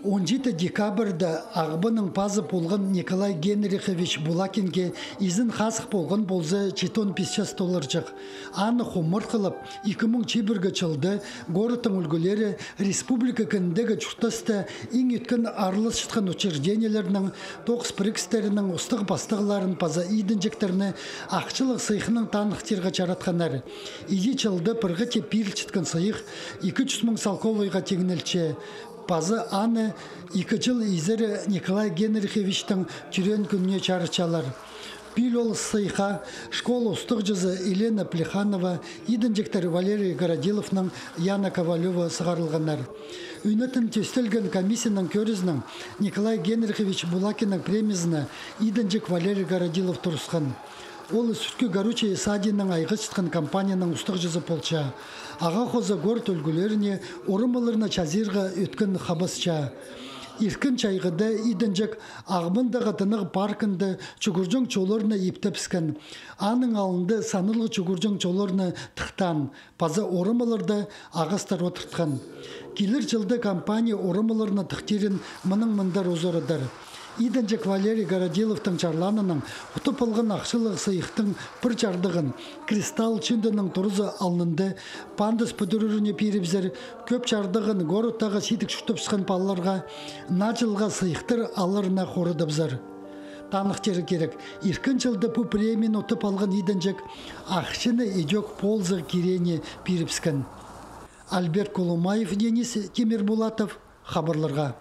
17 декабрда ағбының пазы болған Николай Генрихович Булакинге изін қасық болған болзы $750 жық. Аны хомыр қылып, 2001 жылды городтың үлгілері республика кіндегі чұртасты ең өткен арылыс шытқан учрежденияларының, тоқыс бірікстерінің ұстық бастығыларын паза идінжектеріні ақчылық сыйқының танықтырға чаратқанар. Иди жылды пырғы тепір чыткан сыйық 200 мың салковойға тегінілче. Пазы аны 2 жыл изері Николай Генриховичтің түрен күніне чарычалар. Бил ол сыйха школа ұстық жызы Елена Плеханова, идінжектері Валерий Городиловның, Яна Ковалева сығарылғанар. Үйнетін төстелген комиссияның көрізінің Николай Генрихович Булакинның премизіні идінжек Валерий Городилов тұрысқан. Ол сүткі горючий садинның айғы шытқан компанияның ұстық жызы полча. Аға қозы горд үлгілеріне, орымыларына чазирға өткен қабасча. Иркін чайғыда идінжек ағымындағы тынық паркында чүгіржің чолырына ептепскен. Аның алынды санылғы чүгіржің чолырына тықтан, паза орымыларды ағастар отыртқан. Келер жылды компания орымыларына тықтерін мұның-мұндар өзорыдар. Идінжек Валерий Городиловтың чарланының ұтып алған ақшылық сыйықтың бір жардығын кристалл чүндінің тұрызы алынды пандыс бүдіріріне перебзер көп жардығын городтағы сетік шүтіп шыққан палларға начылға сыйықтыр алырына қорыдыбзар. Танықтері керек. Иркін жылды бұл премиен ұтып алған идінжек ақшыны едек ползы керене перепскен. Альберт Колумаев, Денис Темирбулатов, хабарларға.